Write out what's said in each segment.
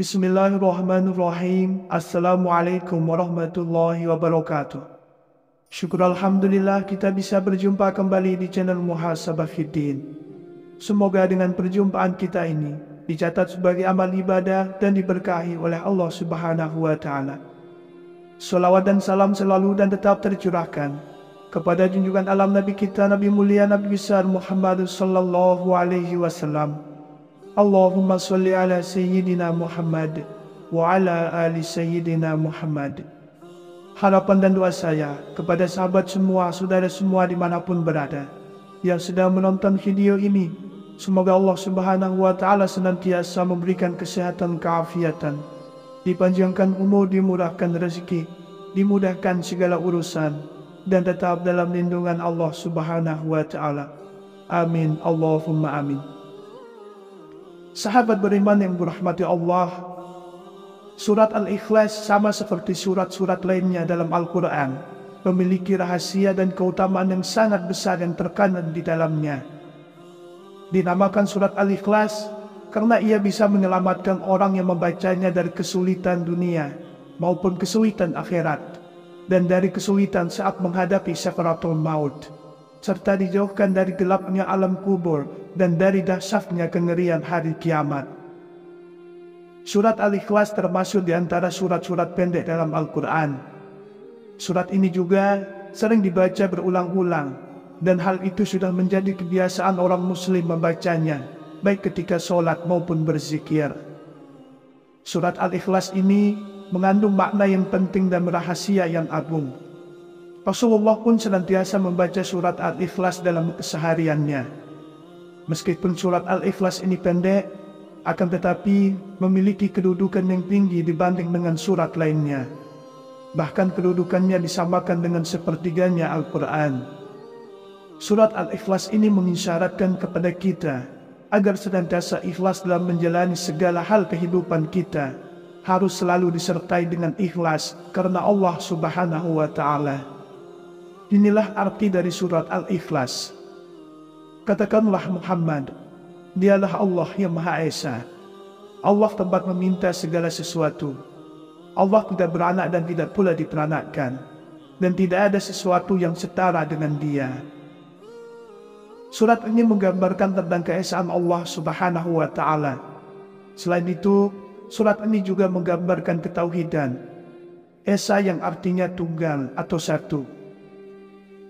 Bismillahirrahmanirrahim. Assalamualaikum warahmatullahi wabarakatuh. Syukur Alhamdulillah kita bisa berjumpa kembali di channel Muhasabah Fiddin. Semoga dengan perjumpaan kita ini dicatat sebagai amal ibadah dan diberkahi oleh Allah Subhanahu wa Ta'ala. Salawat dan salam selalu dan tetap tercurahkan kepada junjungan alam Nabi kita, Nabi mulia, Nabi besar Muhammad sallallahu alaihi wasallam. Allahumma salli ala Sayyidina Muhammad wa ala ali Sayyidina Muhammad. Harapan dan doa saya kepada sahabat semua, saudara semua dimanapun berada yang sedang menonton video ini, semoga Allah Subhanahu wa Ta'ala senantiasa memberikan kesehatan, keafiatan, dipanjangkan umur, dimurahkan rezeki, dimudahkan segala urusan, dan tetap dalam lindungan Allah Subhanahu wa Ta'ala. Amin, Allahumma amin. Sahabat beriman yang dirahmati Allah, surat Al-Ikhlas sama seperti surat-surat lainnya dalam Al-Quran, memiliki rahasia dan keutamaan yang sangat besar yang terkandung di dalamnya. Dinamakan surat Al-Ikhlas karena ia bisa menyelamatkan orang yang membacanya dari kesulitan dunia maupun kesulitan akhirat, dan dari kesulitan saat menghadapi sakaratul maut, serta dijauhkan dari gelapnya alam kubur dan dari dahsyatnya kengerian hari kiamat. Surat Al-Ikhlas termasuk di antara surat-surat pendek dalam Al-Quran. Surat ini juga sering dibaca berulang-ulang, dan hal itu sudah menjadi kebiasaan orang muslim membacanya, baik ketika sholat maupun berzikir. Surat Al-Ikhlas ini mengandung makna yang penting dan rahasia yang agung. Rasulullah pun senantiasa membaca surat Al-Ikhlas dalam kesehariannya. Meskipun surat Al-Ikhlas ini pendek, akan tetapi memiliki kedudukan yang tinggi dibanding dengan surat lainnya. Bahkan kedudukannya disamakan dengan sepertiganya Al-Quran. Surat Al-Ikhlas ini mengisyaratkan kepada kita agar senantiasa ikhlas dalam menjalani segala hal kehidupan kita. Harus selalu disertai dengan ikhlas karena Allah Subhanahu wa Ta'ala. Inilah arti dari surat Al-Ikhlas. Katakanlah Muhammad, dialah Allah yang Maha Esa. Allah tempat meminta segala sesuatu. Allah tidak beranak dan tidak pula diperanakkan, dan tidak ada sesuatu yang setara dengan Dia. Surat ini menggambarkan tentang keesaan Allah Subhanahu wa Ta'ala. Selain itu, surat ini juga menggambarkan ketauhidan, Esa yang artinya tunggal atau satu.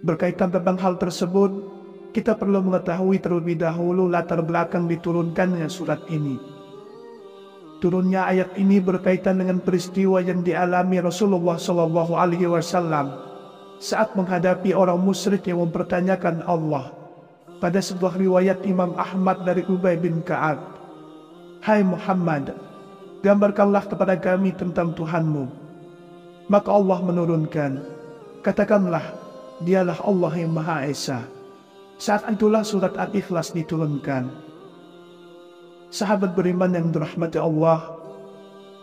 Berkaitan tentang hal tersebut, kita perlu mengetahui terlebih dahulu latar belakang diturunkannya surat ini. Turunnya ayat ini berkaitan dengan peristiwa yang dialami Rasulullah SAW saat menghadapi orang musyrik yang mempertanyakan Allah. Pada sebuah riwayat Imam Ahmad dari Ubay bin Ka'ab, "Hai Muhammad, gambarkanlah kepada kami tentang Tuhanmu." Maka Allah menurunkan, "Katakanlah, dialah Allah yang Maha Esa." Saat itulah surat Al-Ikhlas diturunkan. Sahabat beriman yang dirahmati Allah,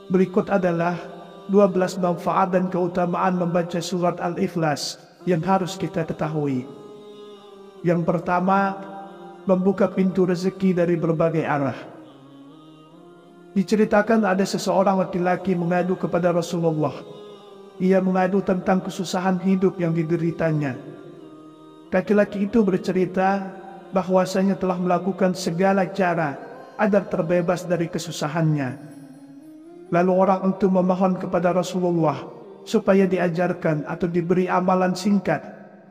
berikut adalah 12 manfaat dan keutamaan membaca surat Al-Ikhlas yang harus kita ketahui. Yang pertama, membuka pintu rezeki dari berbagai arah. Diceritakan ada seseorang laki-laki mengadu kepada Rasulullah. Ia mengadu tentang kesusahan hidup yang dideritanya. Laki-laki itu bercerita bahwasanya telah melakukan segala cara agar terbebas dari kesusahannya. Lalu orang itu memohon kepada Rasulullah supaya diajarkan atau diberi amalan singkat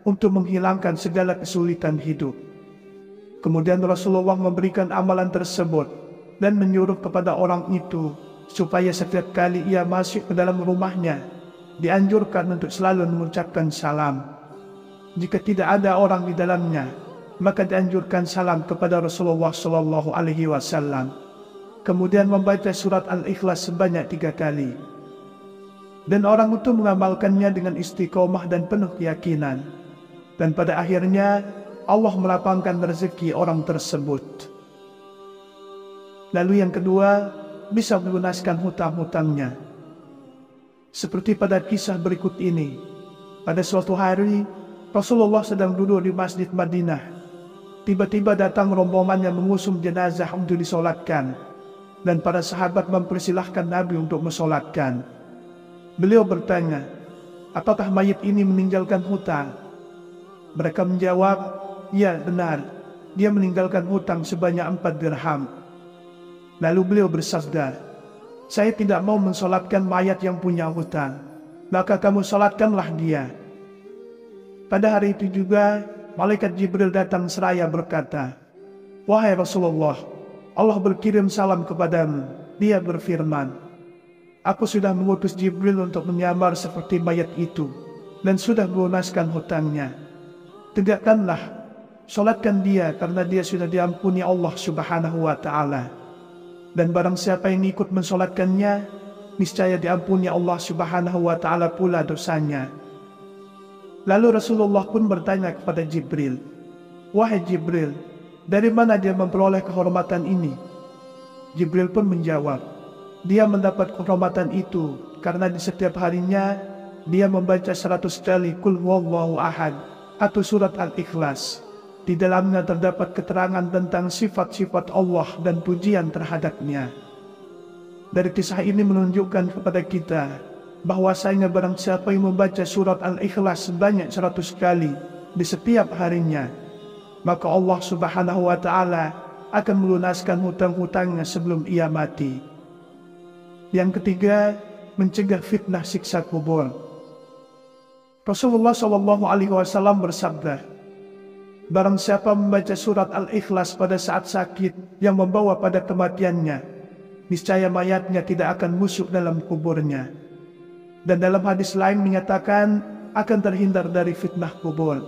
untuk menghilangkan segala kesulitan hidup. Kemudian Rasulullah memberikan amalan tersebut dan menyuruh kepada orang itu supaya setiap kali ia masuk ke dalam rumahnya, dianjurkan untuk selalu mengucapkan salam. Jika tidak ada orang di dalamnya, maka dianjurkan salam kepada Rasulullah SAW. Kemudian membaca surat Al-Ikhlas sebanyak 3 kali. Dan orang itu mengamalkannya dengan istiqomah dan penuh keyakinan. Dan pada akhirnya Allah melapangkan rezeki orang tersebut. Lalu yang kedua, bisa melunaskan hutang-hutangnya. Seperti pada kisah berikut ini. Pada suatu hari, Rasulullah sedang duduk di Masjid Madinah. Tiba-tiba datang rombongan yang mengusung jenazah untuk disolatkan. dan para sahabat mempersilahkan Nabi untuk mensolatkan. Beliau bertanya, apakah mayit ini meninggalkan hutang? Mereka menjawab, ya benar, dia meninggalkan hutang sebanyak 4 dirham. Lalu beliau bersabda, saya tidak mau mensolatkan mayat yang punya hutang, maka kamu solatkanlah dia. Pada hari itu juga, malaikat Jibril datang seraya berkata, wahai Rasulullah, Allah berkirim salam kepadamu. Dia berfirman, aku sudah mengutus Jibril untuk menyamar seperti mayat itu, dan sudah melunaskan hutangnya. Tegakkanlah, solatkan dia karena dia sudah diampuni Allah Subhanahu wa Ta'ala. Dan barang siapa yang ikut mensolatkannya, niscaya diampuni Allah Subhanahu wa Ta'ala pula dosanya. Lalu Rasulullah pun bertanya kepada Jibril, wahai Jibril, dari mana dia memperoleh kehormatan ini? Jibril pun menjawab, dia mendapat kehormatan itu karena di setiap harinya dia membaca 100 kali Qul huwallahu ahad atau surat Al-Ikhlas. Di dalamnya terdapat keterangan tentang sifat-sifat Allah dan pujian terhadapnya. Dari kisah ini menunjukkan kepada kita bahwasanya barang siapa yang membaca surat Al-Ikhlas sebanyak 100 kali di setiap harinya, maka Allah Subhanahu wa Ta'ala akan melunaskan hutang-hutangnya sebelum ia mati. Yang ketiga, mencegah fitnah siksa kubur. Rasulullah SAW bersabda, barang siapa membaca surat Al-Ikhlas pada saat sakit yang membawa pada kematiannya, niscaya mayatnya tidak akan busuk dalam kuburnya. Dan dalam hadis lain menyatakan akan terhindar dari fitnah kubur,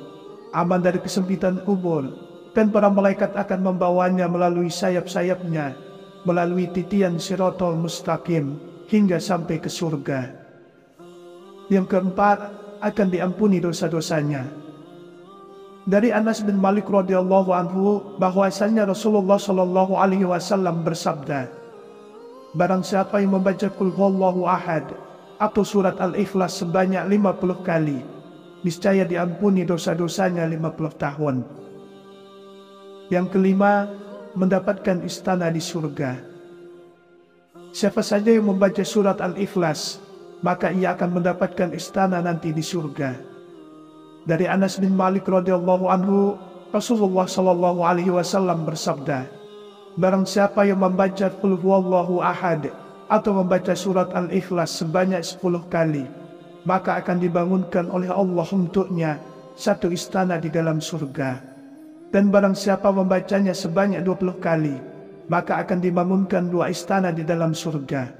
aman dari kesempitan kubur, dan para malaikat akan membawanya melalui sayap-sayapnya, melalui titian Shiratal Mustaqim hingga sampai ke surga. Yang keempat, akan diampuni dosa-dosanya. Dari Anas bin Malik radhiyallahu anhu bahwasanya Rasulullah shallallahu alaihi wasallam bersabda, barang siapa yang membaca Qul huwallahu ahad atau surat Al-Ikhlas sebanyak 50 kali, niscaya diampuni dosa-dosanya 50 tahun. Yang kelima, mendapatkan istana di surga. Siapa saja yang membaca surat Al-Ikhlas, maka ia akan mendapatkan istana nanti di surga. Dari Anas bin Malik radhiyallahu anhu, Rasulullah shallallahu alaihi wasallam bersabda, barang siapa yang membaca Qul huwallahu ahad atau membaca surat Al-Ikhlas sebanyak 10 kali, maka akan dibangunkan oleh Allah untuknya satu istana di dalam surga. Dan barang siapa membacanya sebanyak 20 kali, maka akan dibangunkan 2 istana di dalam surga.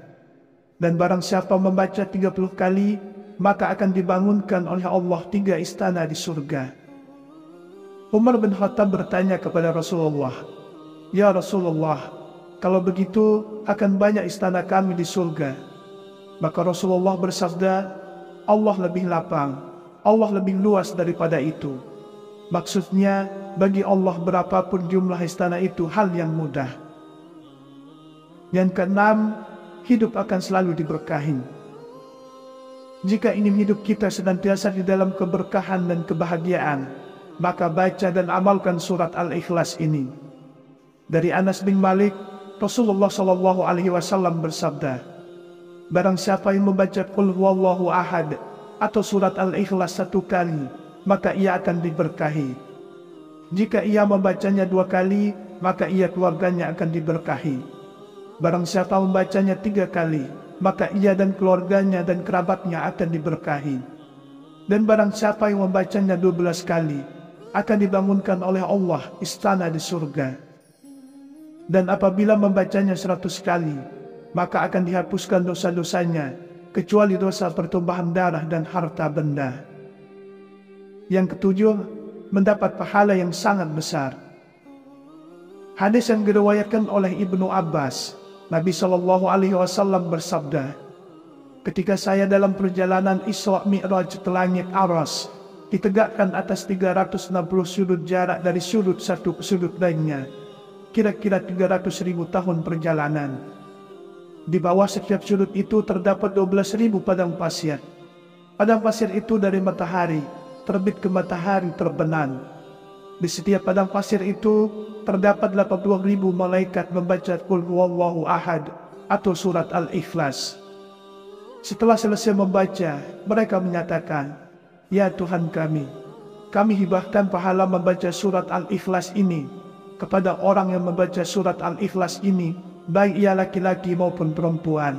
Dan barang siapa membaca 30 kali, maka akan dibangunkan oleh Allah 3 istana di surga. Umar bin Khattab bertanya kepada Rasulullah, ya Rasulullah, kalau begitu akan banyak istana kami di surga. Maka Rasulullah bersabda, Allah lebih lapang, Allah lebih luas daripada itu. Maksudnya, bagi Allah berapapun jumlah istana itu hal yang mudah. Yang keenam, hidup akan selalu diberkahi. Jika ingin hidup kita senantiasa di dalam keberkahan dan kebahagiaan, maka baca dan amalkan surat Al-Ikhlas ini. Dari Anas bin Malik, Rasulullah SAW bersabda, barang siapa yang membaca Qul huwallahu ahad atau surat Al-Ikhlas 1 kali, maka ia akan diberkahi. Jika ia membacanya 2 kali, maka ia keluarganya akan diberkahi. Barang siapa membacanya 3 kali, maka ia dan keluarganya dan kerabatnya akan diberkahi. Dan barang siapa yang membacanya 12 kali, akan dibangunkan oleh Allah istana di surga. Dan apabila membacanya 100 kali, maka akan dihapuskan dosa-dosanya, kecuali dosa pertumpahan darah dan harta benda. Yang ketujuh, mendapat pahala yang sangat besar. Hadis yang diriwayatkan oleh Ibnu Abbas, Nabi SAW bersabda, ketika saya dalam perjalanan Isra Mi'raj ke langit Aras, ditegakkan atas 360 sudut jarak dari sudut satu ke sudut lainnya, kira-kira 300.000 tahun perjalanan. Di bawah setiap sudut itu terdapat 12.000 padang pasir. Padang pasir itu dari matahari terbit ke matahari terbenam. Di setiap padang pasir itu terdapat 80.000 malaikat membaca Qul Huwallahu Ahad atau surat Al-Ikhlas. Setelah selesai membaca, mereka menyatakan, "Ya Tuhan kami hibahkan pahala membaca surat Al-Ikhlas ini kepada orang yang membaca surat Al-Ikhlas ini, baik ia laki-laki maupun perempuan."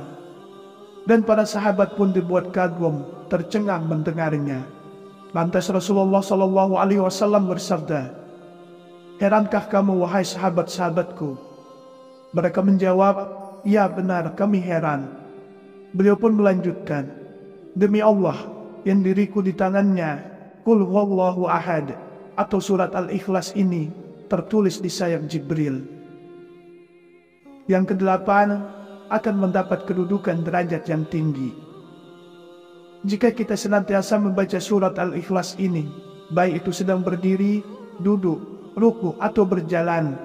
Dan para sahabat pun dibuat kagum, tercengang mendengarnya. Lantas Rasulullah SAW bersabda, "Herankah kamu wahai sahabat-sahabatku?" Mereka menjawab, "Ya benar, kami heran." Beliau pun melanjutkan, "Demi Allah yang diriku di tangannya, Qul Huwallahu Ahad atau surat Al-Ikhlas ini tertulis di sayap Jibril." Yang kedelapan, akan mendapat kedudukan derajat yang tinggi. Jika kita senantiasa membaca surat Al-Ikhlas ini, baik itu sedang berdiri, duduk, ruku atau berjalan,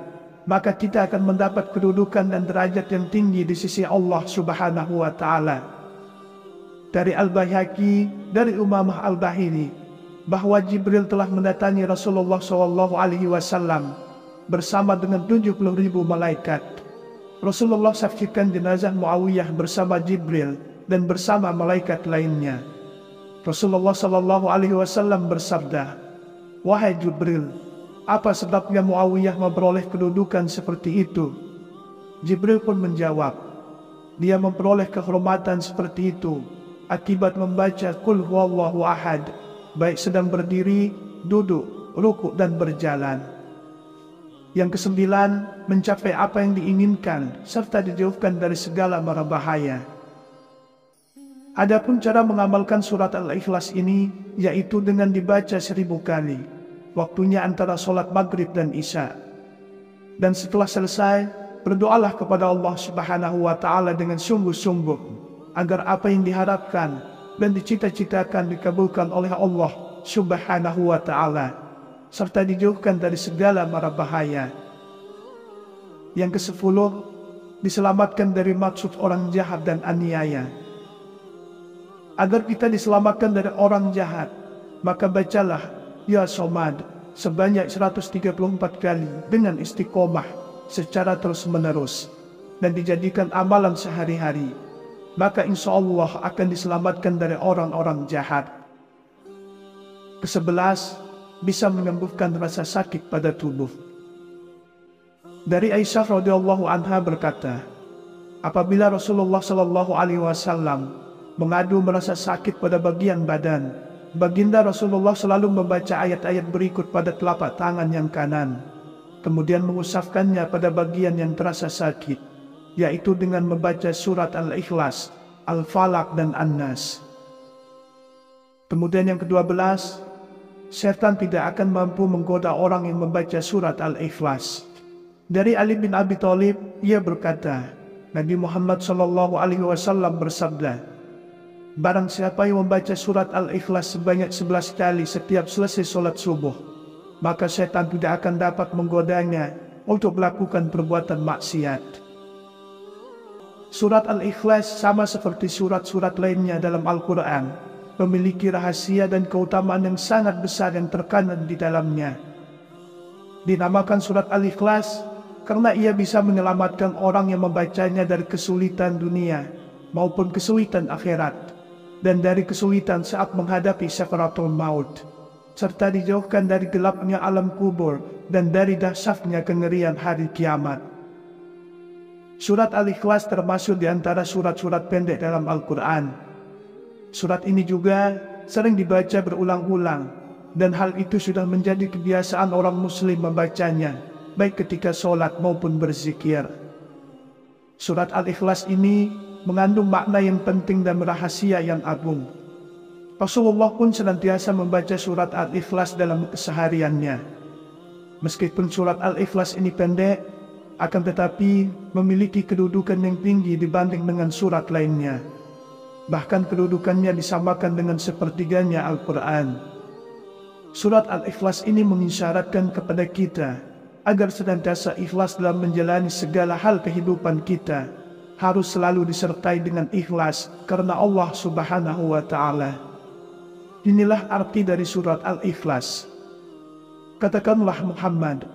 maka kita akan mendapat kedudukan dan derajat yang tinggi di sisi Allah Subhanahu wa Ta'ala. Dari Al-Baihaqi, dari Umamah Al-Bahili, bahwa Jibril telah mendatangi Rasulullah SAW bersama dengan 70.000 malaikat. Rasulullah saksikan jenazah Muawiyah bersama Jibril dan bersama malaikat lainnya. Rasulullah SAW bersabda, "Wahai Jibril, apa sebabnya Muawiyah memperoleh kedudukan seperti itu?" Jibril pun menjawab, "Dia memperoleh kehormatan seperti itu akibat membaca Qul Huwallahu Ahad, baik sedang berdiri, duduk, ruku dan berjalan." Yang kesembilan, mencapai apa yang diinginkan serta dijauhkan dari segala mara bahaya. Adapun cara mengamalkan surat Al-Ikhlas ini, yaitu dengan dibaca 1000 kali. Waktunya antara sholat maghrib dan isya. Dan setelah selesai, berdoalah kepada Allah Subhanahu wa Ta'ala dengan sungguh-sungguh, agar apa yang diharapkan dan dicita-citakan dikabulkan oleh Allah Subhanahu wa Ta'ala, serta dijauhkan dari segala mara bahaya. Yang ke-10, diselamatkan dari maksud orang jahat dan aniaya. Agar kita diselamatkan dari orang jahat, maka bacalah Ya Somad sebanyak 134 kali dengan istiqomah secara terus-menerus dan dijadikan amalan sehari-hari, maka insya Allah akan diselamatkan dari orang-orang jahat. Ke-11, bisa menyembuhkan rasa sakit pada tubuh. Dari Aisyah radhiyallahu anha berkata, apabila Rasulullah SAW mengadu merasa sakit pada bagian badan, baginda Rasulullah selalu membaca ayat-ayat berikut pada telapak tangan yang kanan, kemudian mengusapkannya pada bagian yang terasa sakit, yaitu dengan membaca surat Al-Ikhlas, Al-Falaq dan An-Nas. Kemudian yang ke-12, setan tidak akan mampu menggoda orang yang membaca surat Al-Ikhlas. Dari Ali bin Abi Thalib, ia berkata, Nabi Muhammad SAW bersabda, barang siapa yang membaca surat Al-Ikhlas sebanyak 11 kali setiap selesai sholat subuh, maka setan tidak akan dapat menggodanya untuk melakukan perbuatan maksiat. Surat Al-Ikhlas sama seperti surat-surat lainnya dalam Al-Quran, memiliki rahasia dan keutamaan yang sangat besar yang terkandung di dalamnya. Dinamakan surat Al-Ikhlas karena ia bisa menyelamatkan orang yang membacanya dari kesulitan dunia maupun kesulitan akhirat, dan dari kesulitan saat menghadapi sakaratul maut, serta dijauhkan dari gelapnya alam kubur dan dari dahsyatnya kengerian hari kiamat. Surat Al-Ikhlas termasuk di antara surat-surat pendek dalam Al-Quran. Surat ini juga sering dibaca berulang-ulang, dan hal itu sudah menjadi kebiasaan orang muslim membacanya, baik ketika sholat maupun berzikir. Surat Al-Ikhlas ini mengandung makna yang penting dan rahasia yang agung. Rasulullah pun senantiasa membaca surat Al-Ikhlas dalam kesehariannya. Meskipun surat Al-Ikhlas ini pendek, akan tetapi memiliki kedudukan yang tinggi dibanding dengan surat lainnya. Bahkan kedudukannya disamakan dengan sepertiganya Al-Quran. Surat Al-Ikhlas ini mengisyaratkan kepada kita agar senantiasa ikhlas dalam menjalani segala hal kehidupan kita, harus selalu disertai dengan ikhlas karena Allah Subhanahu wa Ta'ala. Inilah arti dari surat Al-Ikhlas. Katakanlah Muhammad,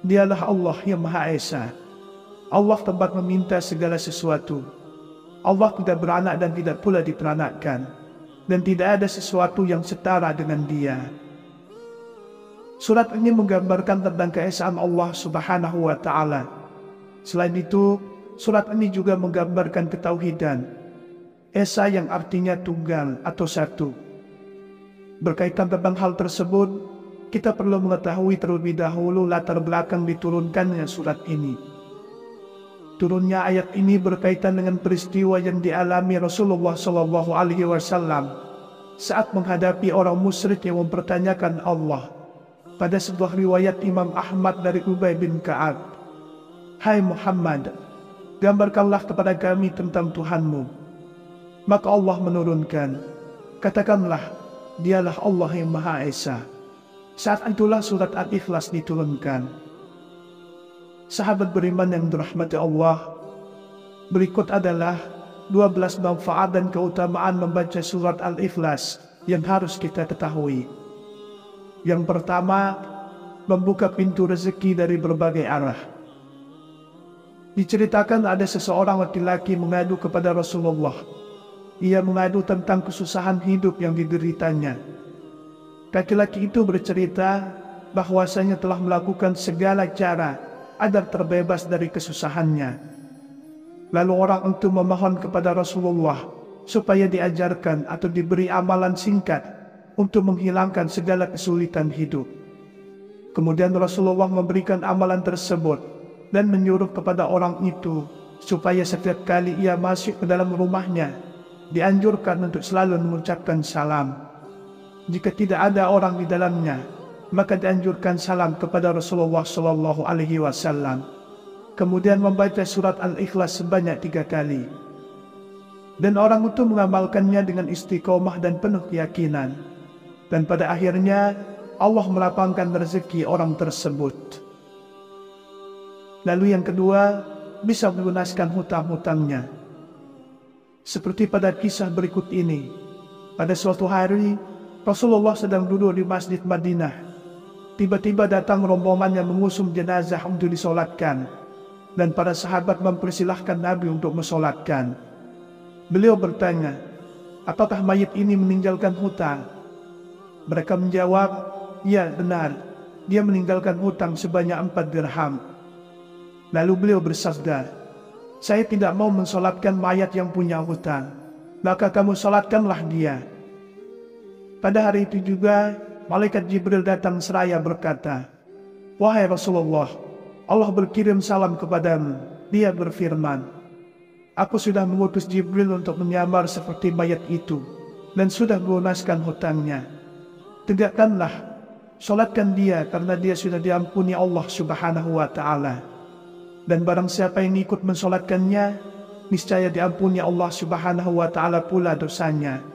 dialah Allah yang Maha Esa. Allah tempat meminta segala sesuatu. Allah tidak beranak dan tidak pula diperanakkan, dan tidak ada sesuatu yang setara dengan Dia. Surat ini menggambarkan tentang keesaan Allah Subhanahu wa Ta'ala. Selain itu, surat ini juga menggambarkan ketauhidan, Esa yang artinya tunggal atau satu. Berkaitan tentang hal tersebut, kita perlu mengetahui terlebih dahulu latar belakang diturunkannya surat ini. Turunnya ayat ini berkaitan dengan peristiwa yang dialami Rasulullah SAW saat menghadapi orang musyrik yang mempertanyakan Allah. Pada sebuah riwayat Imam Ahmad dari Ubay bin Ka'ab, "Hai Muhammad, gambarkanlah kepada kami tentang Tuhanmu." Maka Allah menurunkan, "Katakanlah, dialah Allah yang Maha Esa." Saat itulah surat Al-Ikhlas diturunkan. Sahabat beriman yang dirahmati Allah, berikut adalah 12 manfaat dan keutamaan membaca surat Al-Ikhlas yang harus kita ketahui. Yang pertama, membuka pintu rezeki dari berbagai arah. Diceritakan ada seseorang laki-laki mengadu kepada Rasulullah. Ia mengadu tentang kesusahan hidup yang dideritanya. Laki-laki itu bercerita bahwasanya telah melakukan segala cara agar terbebas dari kesusahannya. Lalu orang itu memohon kepada Rasulullah supaya diajarkan atau diberi amalan singkat untuk menghilangkan segala kesulitan hidup. Kemudian Rasulullah memberikan amalan tersebut dan menyuruh kepada orang itu supaya setiap kali ia masuk ke dalam rumahnya, dianjurkan untuk selalu mengucapkan salam. Jika tidak ada orang di dalamnya, maka dianjurkan salam kepada Rasulullah SAW. Kemudian membaca surat Al-Ikhlas sebanyak 3 kali. Dan orang itu mengamalkannya dengan istiqomah dan penuh keyakinan. Dan pada akhirnya Allah melapangkan rezeki orang tersebut. Lalu yang kedua, bisa melunaskan hutang-hutangnya. Seperti pada kisah berikut ini. Pada suatu hari, Rasulullah sedang duduk di Masjid Madinah. Tiba-tiba datang rombongan yang mengusung jenazah untuk disolatkan, dan para sahabat mempersilahkan Nabi untuk mensolatkan. Beliau bertanya, "Apakah mayit ini meninggalkan hutang?" Mereka menjawab, "Ya, benar. Dia meninggalkan hutang sebanyak 4 dirham." Lalu beliau bersabda, "Saya tidak mau mensolatkan mayat yang punya hutang. Maka kamu solatkanlah dia." Pada hari itu juga, Malaikat Jibril datang seraya berkata, "Wahai Rasulullah, Allah berkirim salam kepadamu." Dia berfirman, "Aku sudah mengutus Jibril untuk menyamar seperti mayat itu, dan sudah melunaskan hutangnya. Tegakkanlah, solatkan dia karena dia sudah diampuni Allah Subhanahu wa Ta'ala. Dan barang siapa yang ikut mensolatkannya, niscaya diampuni Allah Subhanahu wa Ta'ala pula dosanya."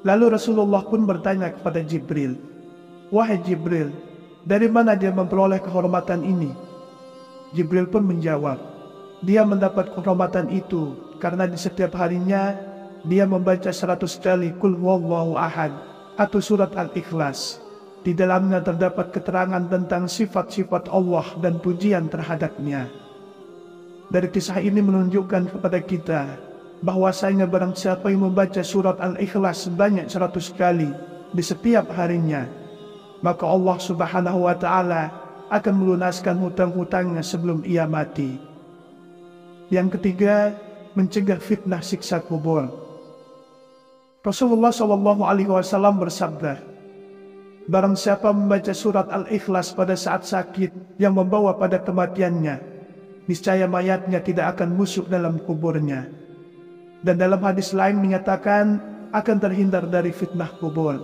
Lalu Rasulullah pun bertanya kepada Jibril, "Wahai Jibril, dari mana dia memperoleh kehormatan ini?" Jibril pun menjawab, "Dia mendapat kehormatan itu karena di setiap harinya dia membaca 100 kali Qul Huwallahu Ahad atau surat Al-Ikhlas. Di dalamnya terdapat keterangan tentang sifat-sifat Allah dan pujian terhadapnya." Dari kisah ini menunjukkan kepada kita bahwasanya barang siapa yang membaca surat Al-Ikhlas sebanyak 100 kali di setiap harinya, maka Allah Subhanahu wa Ta'ala akan melunaskan hutang-hutangnya sebelum ia mati. Yang ketiga, mencegah fitnah siksa kubur. Rasulullah SAW bersabda, "Barang siapa membaca surat Al-Ikhlas pada saat sakit yang membawa pada kematiannya, niscaya mayatnya tidak akan busuk dalam kuburnya." Dan dalam hadis lain menyatakan akan terhindar dari fitnah kubur,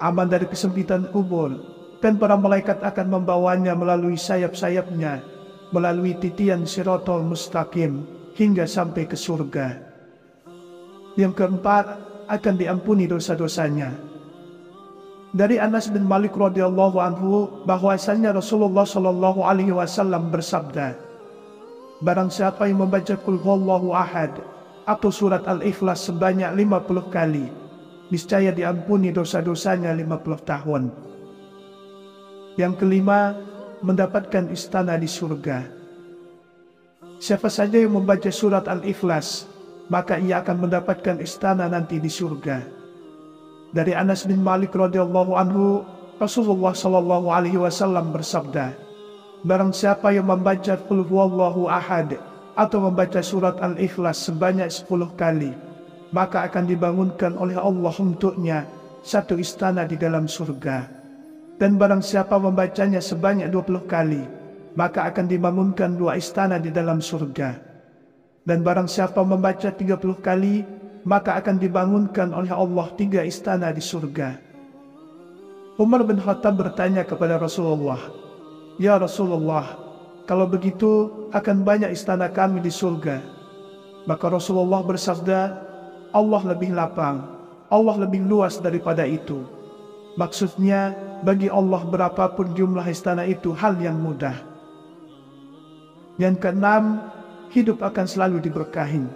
aman dari kesempitan kubur, dan para malaikat akan membawanya melalui sayap-sayapnya, melalui titian Shiratal Mustaqim, hingga sampai ke surga. Yang keempat, akan diampuni dosa-dosanya. Dari Anas bin Malik radhiyallahu anhu bahwasanya Rasulullah SAW bersabda, "Barang siapa yang membaca Qul Huwallahu Ahad atau surat Al-Ikhlas sebanyak 50 kali, niscaya diampuni dosa-dosanya 50 tahun. Yang kelima, mendapatkan istana di surga. Siapa saja yang membaca surat Al-Ikhlas, maka ia akan mendapatkan istana nanti di surga. Dari Anas bin Malik radhiyallahu anhu, Rasulullah sallallahu alaihi wasallam bersabda, barang siapa yang membaca Qul huwallahu ahad atau membaca surat Al-Ikhlas sebanyak 10 kali, maka akan dibangunkan oleh Allah untuknya satu istana di dalam surga. Dan barang siapa membacanya sebanyak 20 kali, maka akan dibangunkan 2 istana di dalam surga. Dan barang siapa membaca 30 kali, maka akan dibangunkan oleh Allah 3 istana di surga. Umar bin Khattab bertanya kepada Rasulullah, "Ya Rasulullah, kalau begitu akan banyak istana kami di surga." Maka Rasulullah bersabda, "Allah lebih lapang, Allah lebih luas daripada itu." Maksudnya, bagi Allah berapapun jumlah istana itu hal yang mudah. Yang keenam, hidup akan selalu diberkahi.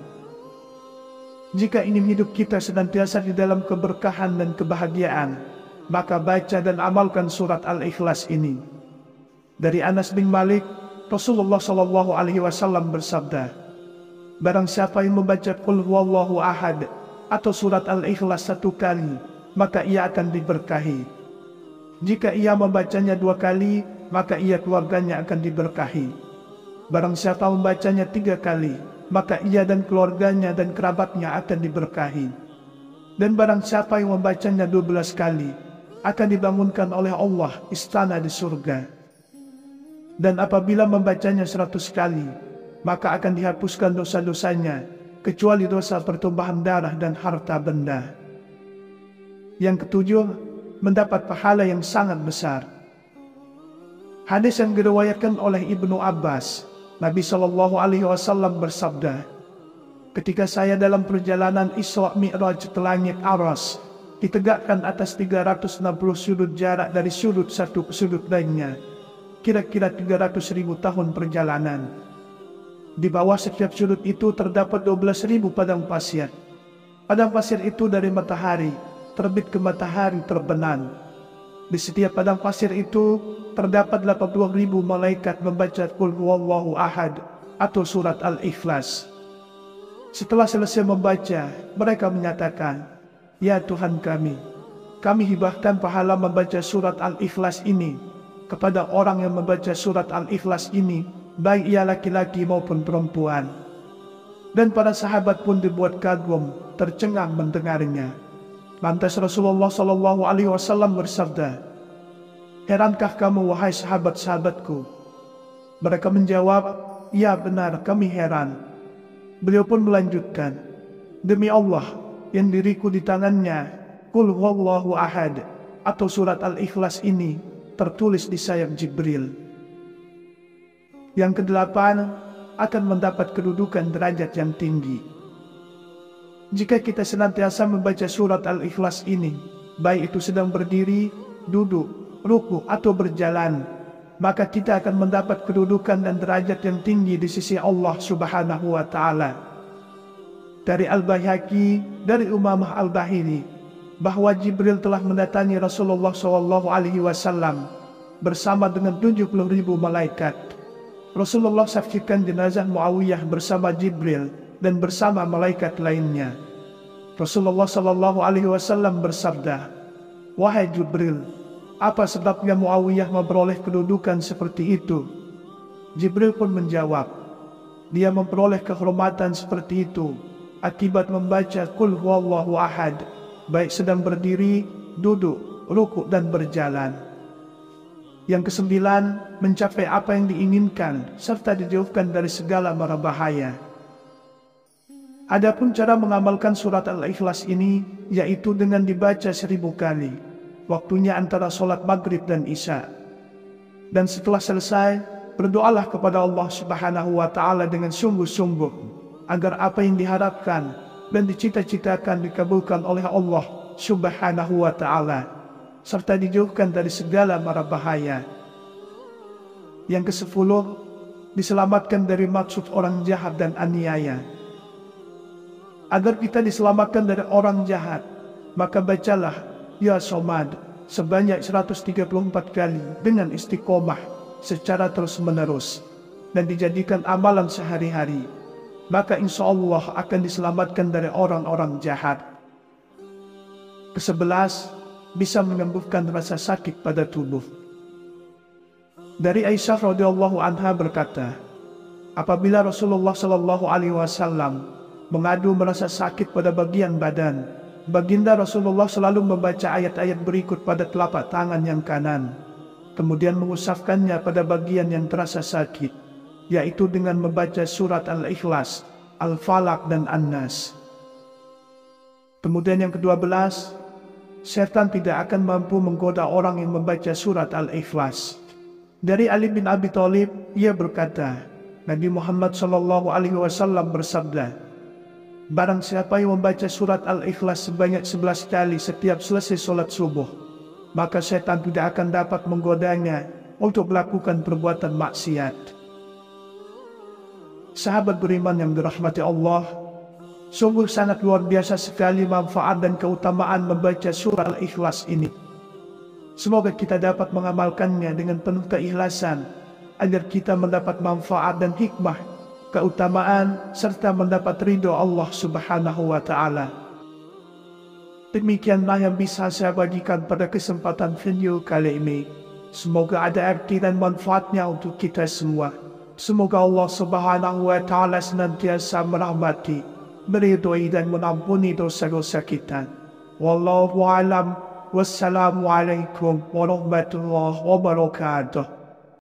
Jika ingin hidup kita senantiasa di dalam keberkahan dan kebahagiaan, maka baca dan amalkan surat Al-Ikhlas ini. Dari Anas bin Malik, Rasulullah sallallahu alaihi wasallam bersabda, barang siapa yang membaca Qul huwallahu ahad atau surat Al-Ikhlas 1 kali, maka ia akan diberkahi. Jika ia membacanya 2 kali, maka ia keluarganya akan diberkahi. Barang siapa membacanya 3 kali, maka ia dan keluarganya dan kerabatnya akan diberkahi. Dan barang siapa yang membacanya 12 kali, akan dibangunkan oleh Allah istana di surga. Dan apabila membacanya 100 kali, maka akan dihapuskan dosa-dosanya, kecuali dosa pertumpahan darah dan harta benda. Yang ketujuh, mendapat pahala yang sangat besar. Hadis yang diriwayatkan oleh Ibnu Abbas, Nabi Shallallahu Alaihi Wasallam bersabda, ketika saya dalam perjalanan Isra Mi'raj ke langit Aras, ditegakkan atas 360 sudut jarak dari sudut satu ke sudut lainnya, kira-kira 300.000 tahun perjalanan. Di bawah setiap sudut itu terdapat 12.000 padang pasir. Padang pasir itu dari matahari terbit ke matahari terbenam. Di setiap padang pasir itu terdapat 80.000 malaikat membaca Qul huwallahu ahad atau surat Al-Ikhlas. Setelah selesai membaca, mereka menyatakan, "Ya Tuhan kami hibahkan pahala membaca surat Al-Ikhlas ini kepada orang yang membaca surat Al-Ikhlas ini, baik ia laki-laki maupun perempuan." Dan para sahabat pun dibuat kagum, tercengang mendengarnya. Lantas Rasulullah Shallallahu Alaihi Wasallam bersabda, "Herankah kamu wahai sahabat-sahabatku?" Mereka menjawab, "Ya benar, kami heran." Beliau pun melanjutkan, "Demi Allah yang diriku di tangannya, Qul huwallahu ahad atau surat Al-Ikhlas ini tertulis di sayap Jibril." Yang kedelapan, akan mendapat kedudukan derajat yang tinggi. Jika kita senantiasa membaca surat Al-Ikhlas ini, baik itu sedang berdiri, duduk, ruku atau berjalan, maka kita akan mendapat kedudukan dan derajat yang tinggi di sisi Allah Subhanahu wa Ta'ala. Dari Al-Baihaqi, dari Umamah Al-Bahili, bahwa Jibril telah mendatangi Rasulullah SAW bersama dengan 70.000 malaikat. Rasulullah saksikan jenazah Muawiyah bersama Jibril dan bersama malaikat lainnya. Rasulullah SAW bersabda, "Wahai Jibril, apa sebabnya Muawiyah memperoleh kedudukan seperti itu?" Jibril pun menjawab, "Dia memperoleh kehormatan seperti itu akibat membaca Qul huwallahu ahad, baik sedang berdiri, duduk, ruku dan berjalan." Yang kesembilan, mencapai apa yang diinginkan serta dijauhkan dari segala mara bahaya. Adapun cara mengamalkan surat Al-Ikhlas ini, yaitu dengan dibaca 1000 kali. Waktunya antara sholat maghrib dan isya. Dan setelah selesai, berdoalah kepada Allah Subhanahu wa Ta'ala dengan sungguh-sungguh, agar apa yang diharapkan dan dicita-citakan dikabulkan oleh Allah Subhanahu wa Ta'ala, serta dijauhkan dari segala mara bahaya. Yang ke-10, diselamatkan dari maksud orang jahat dan aniaya. Agar kita diselamatkan dari orang jahat, maka bacalah, "Ya Somad, sebanyak 134 kali dengan istiqomah secara terus-menerus dan dijadikan amalan sehari-hari, maka insya Allah akan diselamatkan dari orang-orang jahat. Ke-11, bisa menyembuhkan rasa sakit pada tubuh. Dari Aisyah radhiyallahu anha berkata, apabila Rasulullah Shallallahu Alaihi Wasallam mengadu merasa sakit pada bagian badan, baginda Rasulullah selalu membaca ayat-ayat berikut pada telapak tangan yang kanan, kemudian mengusapkannya pada bagian yang terasa sakit, yaitu dengan membaca surat Al-Ikhlas, Al-Falaq dan An-Nas. Kemudian yang ke-12, setan tidak akan mampu menggoda orang yang membaca surat Al-Ikhlas. Dari Ali bin Abi Thalib, ia berkata, Nabi Muhammad SAW bersabda, barang siapa yang membaca surat Al-Ikhlas sebanyak 11 kali setiap selesai sholat subuh, maka setan tidak akan dapat menggodanya untuk melakukan perbuatan maksiat. Sahabat beriman yang dirahmati Allah, sungguh sangat luar biasa sekali manfaat dan keutamaan membaca surah Al-Ikhlas ini. Semoga kita dapat mengamalkannya dengan penuh keikhlasan, agar kita mendapat manfaat dan hikmah, keutamaan, serta mendapat ridho Allah Subhanahu wa Ta'ala. Demikianlah yang bisa saya bagikan pada kesempatan video kali ini. Semoga ada arti dan manfaatnya untuk kita semua. Semoga Allah Subhanahu wa Ta'ala senantiasa merahmati, meridhoi dan mengampuni dosa-dosa kita. Wallahu a'lam. Wassalamualaikum warahmatullahi wabarakatuh.